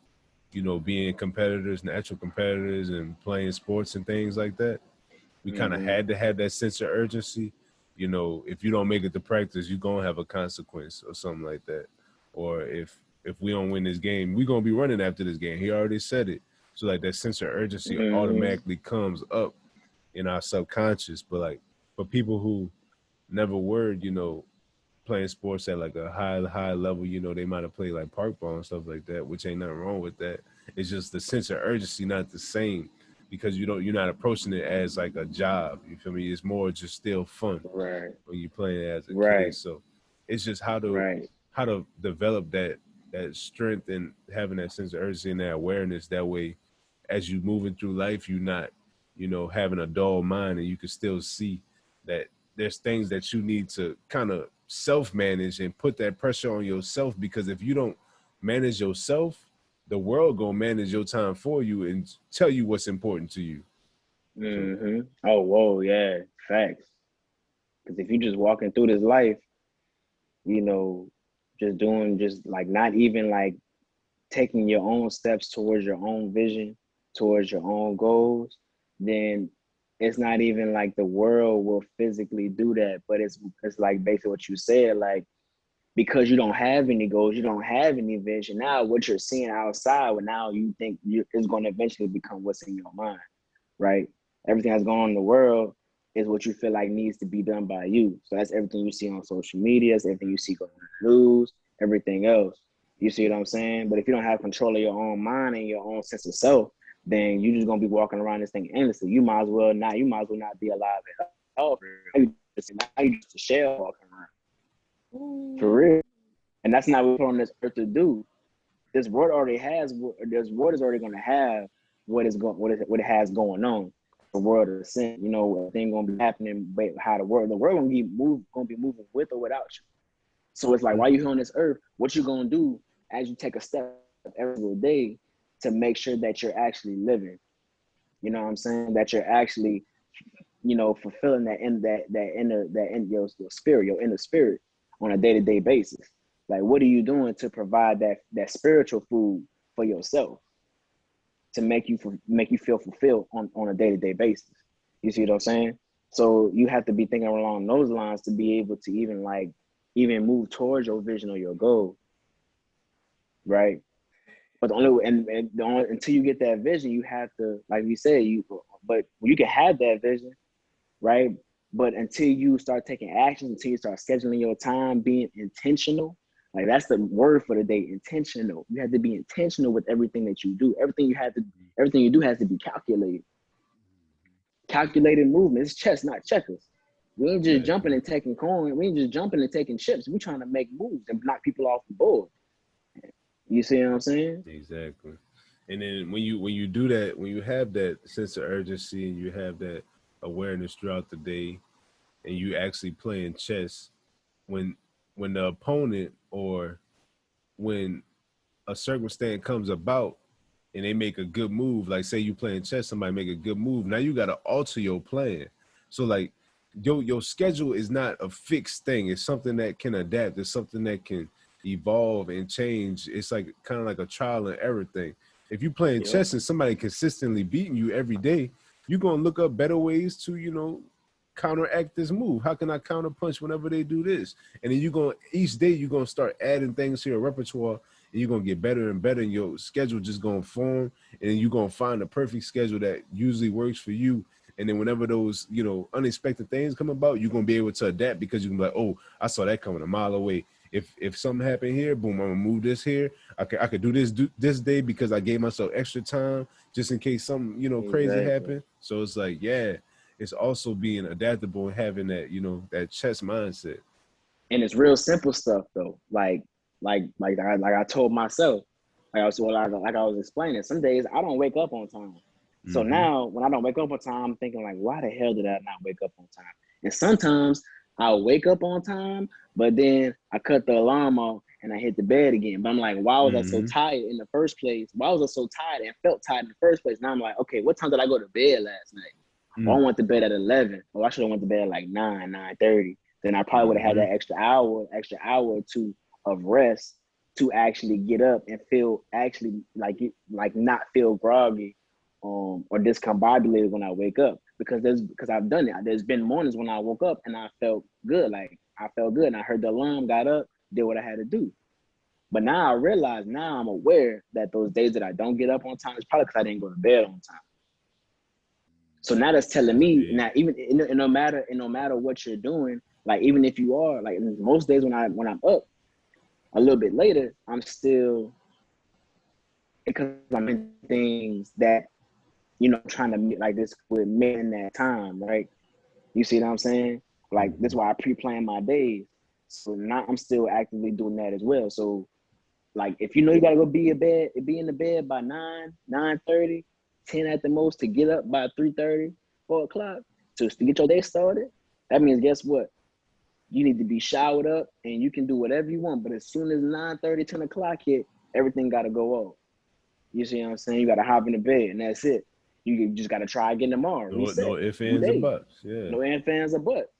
being competitors, natural competitors, and playing sports and things like that. We kind of had to have that sense of urgency. you know, if you don't make it to practice, you're gonna have a consequence or something like that. Or if we don't win this game, we're gonna be running after this game. He already said it. So like that sense of urgency automatically comes up in our subconscious. But like for people who never were, you know, playing sports at like a high level, you know, they might have played like park ball and stuff like that, which ain't nothing wrong with that. It's just the sense of urgency not the same because you're not approaching it as like a job. You feel me? It's more just still fun Right. when you're playing it as a Right. kid. So it's just how Right. to develop that strength and having that sense of urgency and that awareness. That way, as you moving through life, you're not, you know, having a dull mind, and you can still see that there's things that you need to kind of self-manage and put that pressure on yourself, because if you don't manage yourself, the world gonna manage your time for you and tell you what's important to you. Oh, whoa, yeah, facts. Because if you just walking through this life, you know, just like not even like taking your own steps towards your own vision, towards your own goals, then it's not even like the world will physically do that. But it's like basically what you said, like because you don't have any goals, you don't have any vision. Now what you're seeing outside, well, now you think it's going to eventually become what's in your mind, right? Everything that's going on in the world is what you feel like needs to be done by you. So that's everything you see on social media, it's everything you see going on in the news, everything else. You see what I'm saying? But if you don't have control of your own mind and your own sense of self, then you're just gonna be walking around this thing endlessly. You might as well not be alive at all. Now you just a shell walking around. For real. And that's not what we're put on this earth to do. This world is already gonna have what it has going on. The world of sin, you know, everything gonna be happening, but how the world gonna be moving with or without you. So it's like, while you're here on this earth, what you gonna do as you take a step every single day to make sure that you're actually living? You know what I'm saying? That you're actually, you know, fulfilling that in your spirit, your inner spirit on a day-to-day basis. Like, what are you doing to provide that spiritual food for yourself to make you feel fulfilled on a day-to-day basis? You see what I'm saying? So you have to be thinking along those lines to be able to even move towards your vision or your goal, right? But until you get that vision, you have to, like you said, but you can have that vision, right? But until you start taking action, until you start scheduling your time, being intentional, like that's the word for the day, intentional. You have to be intentional with everything that you do. Everything you do has to be calculated. Calculated movement. It's chess, not checkers. We ain't just jumping and taking coin. We ain't just jumping and taking chips. We trying to make moves and knock people off the board. You see what I'm saying? Exactly. And then when you do that, when you have that sense of urgency and you have that awareness throughout the day, and you actually playing chess, when the opponent or when a circumstance comes about and they make a good move, like say you playing chess, somebody make a good move, now you got to alter your plan. So like your schedule is not a fixed thing. It's something that can adapt. It's something that can evolve and change. It's like kind of like a trial and error thing. If you playing chess and somebody consistently beating you every day, you're gonna look up better ways to, you know, counteract this move. How can I counter punch whenever they do this? And then each day you're gonna start adding things to your repertoire, and you're gonna get better and better, and your schedule just gonna form, and then you're gonna find the perfect schedule that usually works for you. And then whenever those, you know, unexpected things come about, you're gonna be able to adapt, because you can be like, oh, I saw that coming a mile away. If something happened here, boom, I'm gonna move this here. I could do this day because I gave myself extra time just in case something, you know, crazy happened. So it's like, yeah, it's also being adaptable and having that, you know, that chess mindset. And it's real simple stuff though. Like I told myself, like I was explaining, some days I don't wake up on time. So now when I don't wake up on time, I'm thinking like, why the hell did I not wake up on time? And sometimes I'll wake up on time, but then I cut the alarm off and I hit the bed again. But I'm like, why was I so tired in the first place? Why was I so tired and felt tired in the first place? Now I'm like, okay, what time did I go to bed last night? Well, I went to bed at 11. Or I should have went to bed at like 9:30. Then I probably would have had that extra hour or two of rest to actually get up and feel actually like not feel groggy or discombobulated when I wake up. because I've done it. There's been mornings when I woke up and I felt good. Like I felt good and I heard the alarm, got up, did what I had to do. But now I realize, now I'm aware that those days that I don't get up on time, it's probably because I didn't go to bed on time. So now that's telling me, now even no matter what you're doing, like even if you are, like most days when I'm up a little bit later, I'm still, because I'm in things that, trying to make like this with men that time, right? You see what I'm saying? Like this is why I pre-plan my days. So now I'm still actively doing that as well. So like if you gotta go be in the bed by 9:30, 10 at the most, to get up by 3:30, 4 o'clock, to get your day started, that means guess what? You need to be showered up and you can do whatever you want. But as soon as 9:30, 10 o'clock hit, everything gotta go off. You see what I'm saying? You gotta hop in the bed and that's it. You just gotta try again tomorrow. No ifs, ands, or buts. Yeah. No ifs, ands, or buts.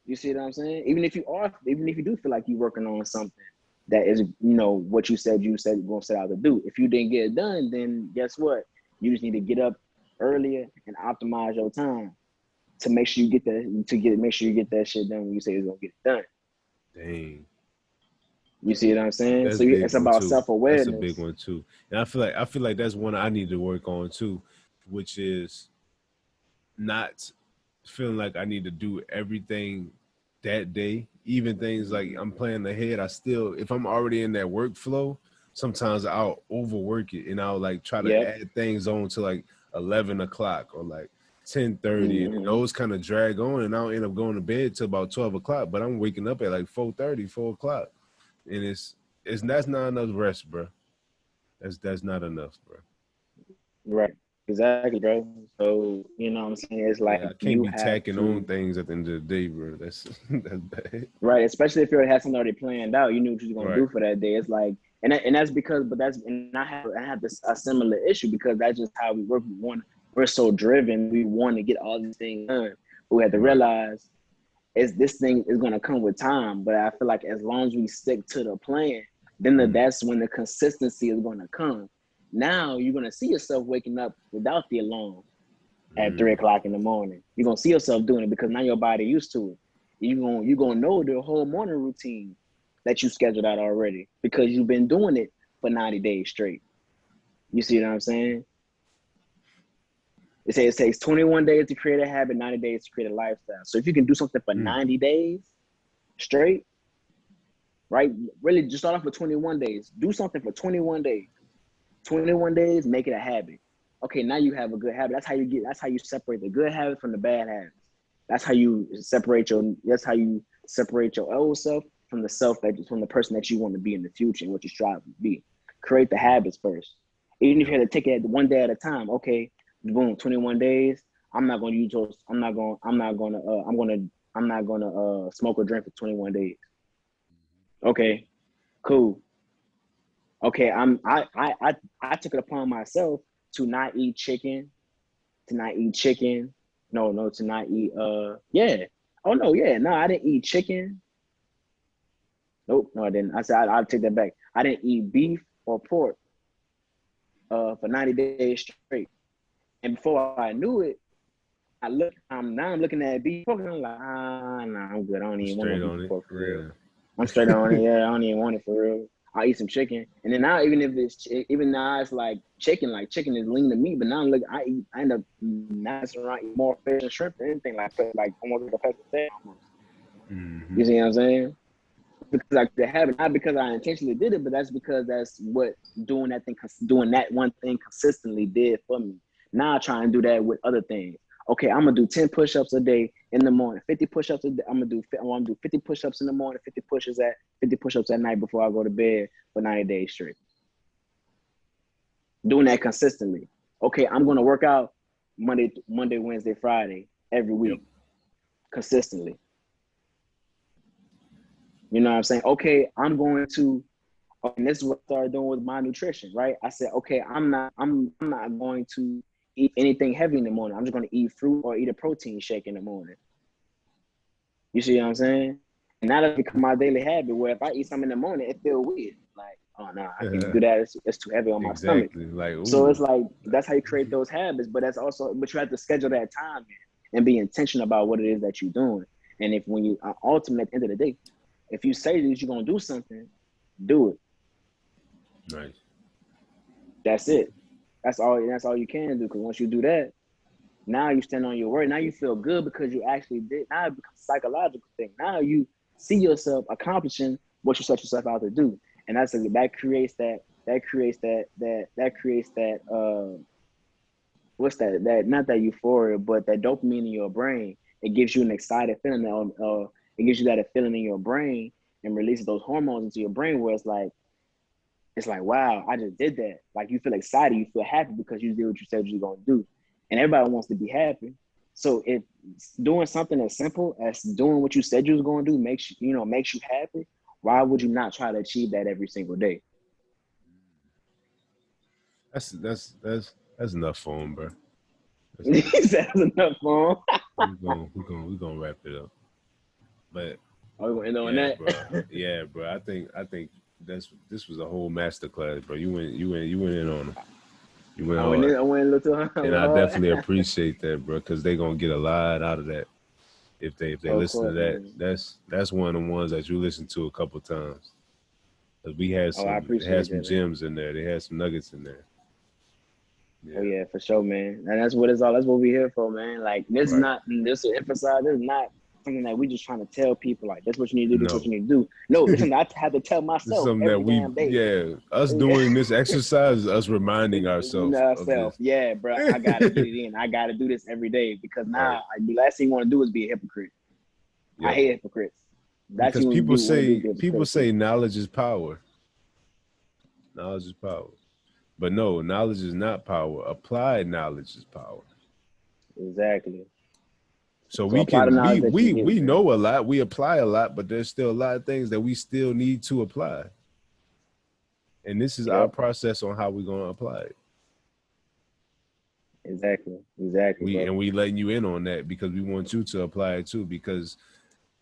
You see what I'm saying? Even if you do feel like you're working on something that is, what you said you're going to set out to do. If you didn't get it done, then guess what? You just need to get up earlier and optimize your time to make sure you get that shit done when you say you're going to get it done. Dang. You see what I'm saying? So it's about self-awareness. That's a big one too. And I feel like that's one I need to work on too, which is not feeling like I need to do everything that day. Even things like I'm planning ahead, if I'm already in that workflow, sometimes I'll overwork it and I'll like try to add things on to like 11 o'clock or like 10:30, and those kind of drag on, and I'll end up going to bed till about 12 o'clock, but I'm waking up at like 4:30, 4 o'clock. And that's not enough rest, bro. That's not enough, bro. Right. Exactly, bro. So, you know what I'm saying? It's like I can't be tacking on things at the end of the day, bro. That's bad. Right, especially if you already had something already planned out. You knew what you were gonna do for that day. It's like, and that's because, I have a similar issue because that's just how we work. We're so driven. We want to get all these things done. But we have to realize this thing is gonna come with time. But I feel like as long as we stick to the plan, then that's when the consistency is gonna come. Now you're gonna see yourself waking up without the alarm at 3 o'clock in the morning. You're gonna see yourself doing it because now your body used to it. You're gonna know the whole morning routine that you scheduled out already because you've been doing it for 90 days straight. You see what I'm saying? It takes 21 days to create a habit, 90 days to create a lifestyle. So if you can do something for 90 days straight, right? Really just start off with 21 days. Do something for 21 days. 21 days, make it a habit. Okay, now you have a good habit. That's how you separate the good habits from the bad habits. That's how you separate your old self from the person that you want to be in the future and what you strive to be. Create the habits first. Even if you had to take it one day at a time. Okay, boom, 21 days. I'm not gonna smoke or drink for 21 days. Okay, cool. Okay, I took it upon myself to not eat chicken, to not eat. I didn't eat chicken. Nope, no, I didn't. I said I'll take that back. I didn't eat beef or pork for 90 days straight. And before I knew it, I'm looking at beef pork and I'm like, I'm good. I don't even want no beef pork for real. I'm straight on it. Yeah, I don't even want it for real. I'll eat some chicken, and then now even now it's like chicken is lean to meat. But now I end up messing around eating more fish and shrimp than anything like almost like a pescatarian almost. Mm-hmm. You see what I'm saying? Because I could have it, not because I intentionally did it, but that's because that's what doing that one thing consistently did for me. Now I try and do that with other things. Okay, I'm gonna do 10 push-ups a day in the morning, 50 push-ups a day. I'm gonna do 50 push-ups in the morning, 50 push-ups at night before I go to bed for 90 days straight. Doing that consistently. Okay, I'm gonna work out Monday, Wednesday, Friday every week, consistently. You know what I'm saying? Okay, I'm going to, and this is what I started doing with my nutrition, right? I said, okay, I'm not going to eat anything heavy in the morning. I'm just going to eat fruit or eat a protein shake in the morning. You see what I'm saying? And now that's become my daily habit where if I eat something in the morning, it feels weird. Like, oh, no, I can't do that. It's too heavy on my stomach. Like, so it's like, that's how you create those habits. But you have to schedule that time in. and be intentional about what it is that you're doing. And if when you ultimately at the end of the day, if you say that you're gonna do something, do it. Nice. That's it. That's all you can do. Because once you do that, now you stand on your word. Now you feel good because you actually did. Now it becomes a psychological thing. Now you see yourself accomplishing what you set yourself out to do, and that creates that what's that not that euphoria, but that dopamine in your brain. It gives you an excited feeling. It gives you that feeling in your brain and releases those hormones into your brain where it's like, wow, I just did that. Like you feel excited, you feel happy because you did what you said you're gonna do. And everybody wants to be happy. So if doing something as simple as doing what you said you was gonna do makes you happy, why would you not try to achieve that every single day? That's enough for him, bro. That's enough for him. We're gonna wrap it up. But we're gonna end on that. Bro. Yeah, bro. I think this was a whole masterclass, bro. You went in on them. You went hard. I went a little hard. And I definitely appreciate that, bro, because they're gonna get a lot out of that. If they listen to that, man. That's one of the ones that you listen to a couple times. Cause we had some gems in there. They had some nuggets in there. Yeah. Oh yeah, for sure, man. And that's what it's all. That's what we're here for, man. Like this is not. This to emphasize. This is not something that we just trying to tell people. Like that's what you need to do. This is what you need to do. No, this is not to have to tell myself every damn day. Us doing this exercise is us reminding ourselves. Yeah, bro. I gotta get it in. I gotta do this every day because now the last thing you want to do is be a hypocrite. Yep. I hate hypocrites. That's because people say knowledge is power. Knowledge is power. But no, knowledge is not power. Applied knowledge is power. Exactly. So we know a lot, we apply a lot, but there's still a lot of things that we still need to apply. And this is our process on how we're gonna apply it. Exactly. We letting you in on that because we want you to apply it too. Because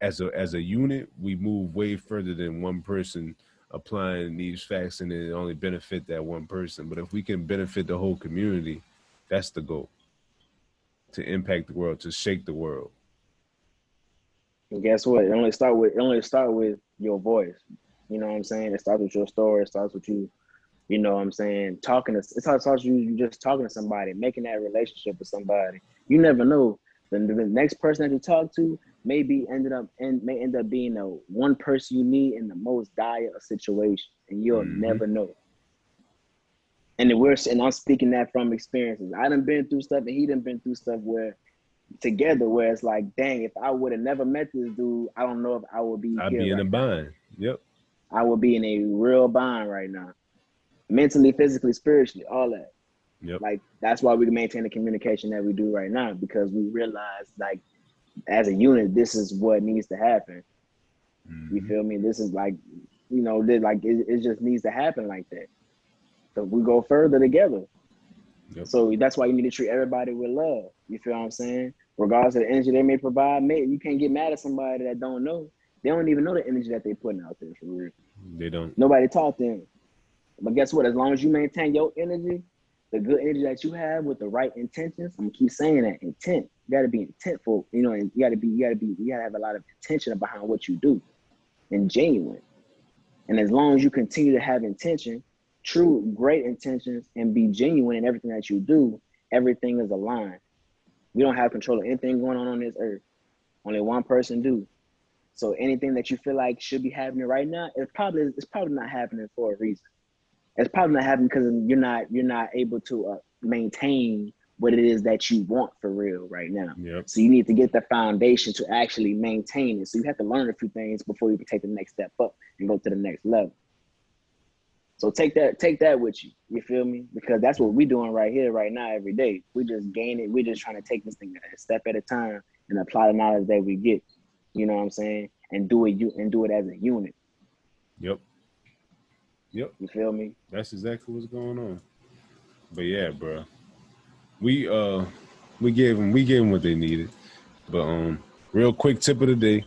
as a unit, we move way further than one person applying these facts, and it only benefit that one person. But if we can benefit the whole community, that's the goal. To impact the world, to shake the world. And guess what? It only start with your voice. You know what I'm saying? It starts with your story. It starts with you. You know what I'm saying? It starts with you just talking to somebody, making that relationship with somebody. You never know. The next person that you talk to may end up being the one person you need in the most dire of situations, and you'll never know. And I'm speaking that from experiences. I done been through stuff, and he done been through stuff where it's like, dang, if I would have never met this dude, I don't know if I would be. I'd be in a bind. Yep. I would be in a real bind right now, mentally, physically, spiritually, all that. Yep. Like that's why we maintain the communication that we do right now, because we realize, like, as a unit, this is what needs to happen. You feel me? This is like, it just needs to happen like that. So we go further together. Yep. So that's why you need to treat everybody with love. You feel what I'm saying? Regardless of the energy they may provide, you can't get mad at somebody that don't know. They don't even know the energy that they're putting out there for real. They don't. Nobody taught them. But guess what? As long as you maintain your energy, the good energy that you have with the right intentions, I'm gonna keep saying that intent. You gotta be intentful, and you gotta have a lot of intention behind what you do and genuine. And as long as you continue to have intention, true, great intentions, and be genuine in everything that you do, everything is aligned. We don't have control of anything going on this earth. Only one person do. So anything that you feel like should be happening right now, it's probably not happening for a reason. It's probably not happening because you're not able to maintain what it is that you want for real right now. Yep. So you need to get the foundation to actually maintain it. So you have to learn a few things before you can take the next step up and go to the next level. So take that with you. You feel me? Because that's what we're doing right here, right now, every day. We just gain it. We're just trying to take this thing a step at a time and apply the knowledge that we get. You know what I'm saying? And do it as a unit. Yep. You feel me? That's exactly what's going on. But yeah, bro. We gave them what they needed. But real quick tip of the day.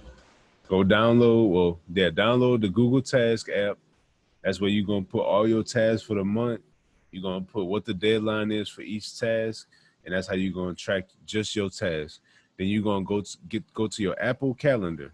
Go download the Google Task app. That's where you're going to put all your tasks for the month. You're going to put what the deadline is for each task, and that's how you're going to track just your tasks. Then you're gonna go to your Apple Calendar,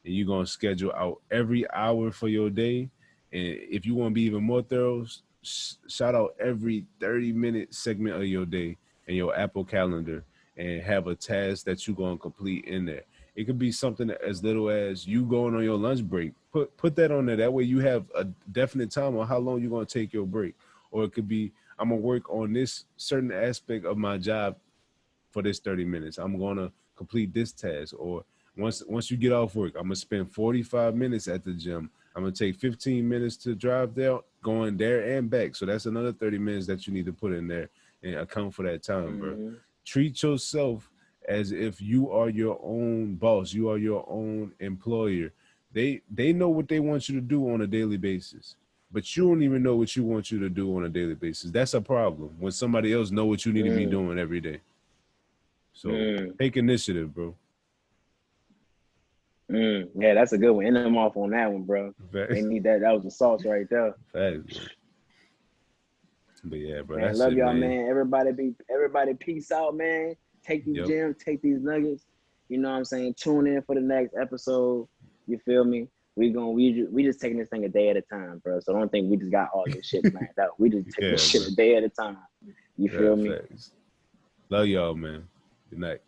and you're gonna schedule out every hour for your day. And if you want to be even more thorough, shout out every 30-minute segment of your day in your Apple Calendar, and have a task that you're gonna complete in there. It could be something as little as you going on your lunch break. Put that on there. That way you have a definite time on how long you're gonna take your break. Or it could be, I'm gonna work on this certain aspect of my job for this 30 minutes. I'm gonna complete this task. Or once you get off work, I'm gonna spend 45 minutes at the gym. I'm gonna take 15 minutes to drive there, going there and back. So that's another 30 minutes that you need to put in there and account for that time, bro. Treat yourself as if you are your own boss. You are your own employer. They know what they want you to do on a daily basis, but you don't even know what you want you to do on a daily basis. That's a problem when somebody else know what you need to be doing every day. So take initiative, bro. Yeah, that's a good one. End them off on that one, bro. They need that. That was the sauce right there. Facts, but yeah, bro. Man, that's love it, y'all, man. Everybody peace out, man. Take these gems, take these nuggets. You know what I'm saying? Tune in for the next episode. You feel me? We just taking this thing a day at a time, bro. So don't think we just got all this shit planned out. We just taking this shit a day at a time. You feel me? Facts. Love y'all, man. Good night.